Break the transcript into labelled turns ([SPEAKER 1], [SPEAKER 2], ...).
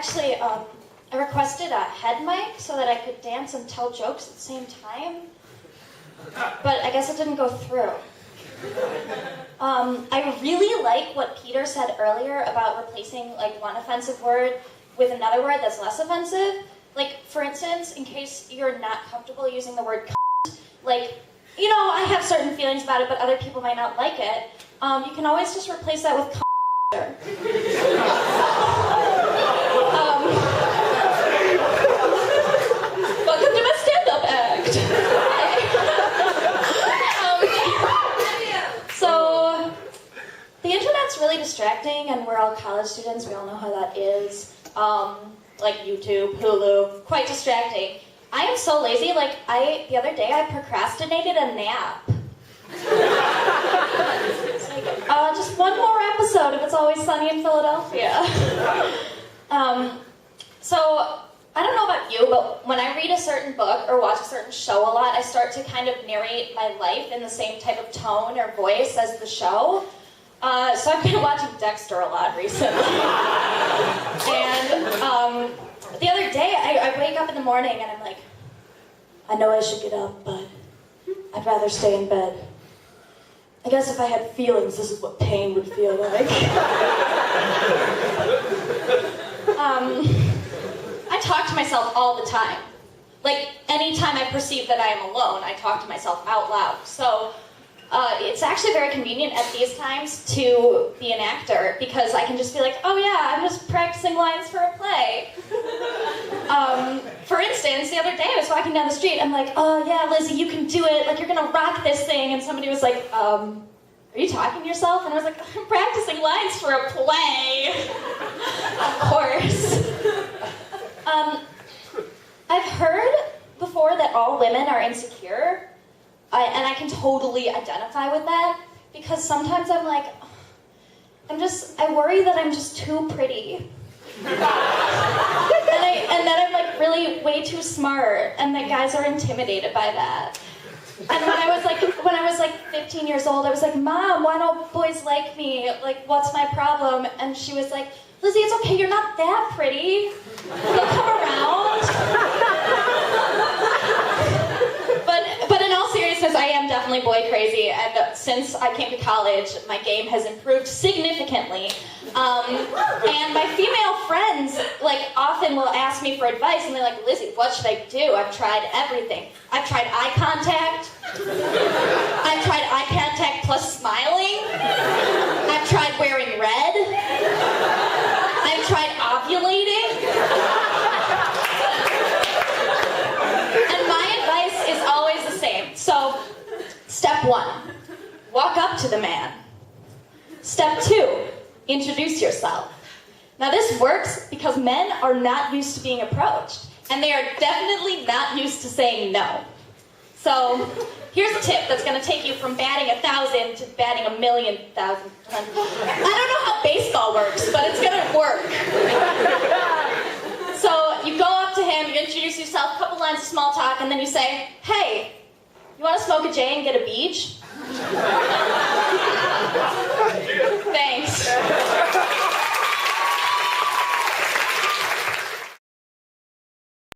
[SPEAKER 1] actually, I requested a head mic so that I could dance and tell jokes at the same time. But I guess it didn't go through. I really like what Peter said earlier about replacing like one offensive word with another word that's less offensive. Like, for instance, in case you're not comfortable using the word cunt, like, you know, I have certain feelings about it, but other people might not like it. You can always just replace that with cunt. Welcome to my stand-up act. So, the internet's really distracting, and we're all college students. We all know how that is. Like YouTube, Hulu, quite distracting. I am so lazy. Like, the other day, I procrastinated a nap. It's like, just one more episode of It's Always Sunny in Philadelphia. So, I don't know about you, but when I read a certain book or watch a certain show a lot, I start to kind of narrate my life in the same type of tone or voice as the show. So I've been watching Dexter a lot recently. And the other day, I wake up in the morning and I'm like, I know I should get up, but I'd rather stay in bed. I guess if I had feelings, this is what pain would feel like. I talk to myself all the time. Like, anytime I perceive that I am alone, I talk to myself out loud. So, it's actually very convenient at these times to be an actor, because I can just be like, oh yeah, I'm just practicing lines for a play. For instance, the other day I was walking down the street, I'm like, oh yeah, Lizzie, you can do it, like you're gonna rock this thing, and somebody was like, are you talking to yourself? And I was like, I'm practicing lines for a play. Of course. I've heard before that all women are insecure. And I can totally identify with that, because sometimes I'm like, I worry that I'm just too pretty. and then I'm like really way too smart, and that guys are intimidated by that. And when I was like 15 years old, I was like, Mom, why don't boys like me? Like, what's my problem? And she was like, Lizzie, it's okay, you're not that pretty. They'll come around. But in all seriousness, I am definitely boy crazy, and since I came to college, my game has improved significantly. And my female friends, like, often will ask me for advice, and they're like, Lizzie, what should I do? I've tried everything. I've tried eye contact. I've tried eye contact plus smiling. I've tried wearing red. I've tried ovulating. And my advice is always the same. So, step 1, walk up to the man. Step 2, introduce yourself. Now this works because men are not used to being approached, and they are definitely not used to saying no. So, here's a tip that's going to take you from batting 1,000 to batting 1,000,000. I don't know how baseball works, but it's going to work. So, you go up to him, you introduce yourself, a couple lines of small talk, and then you say, hey, you want to smoke a J and get a beach? Thanks.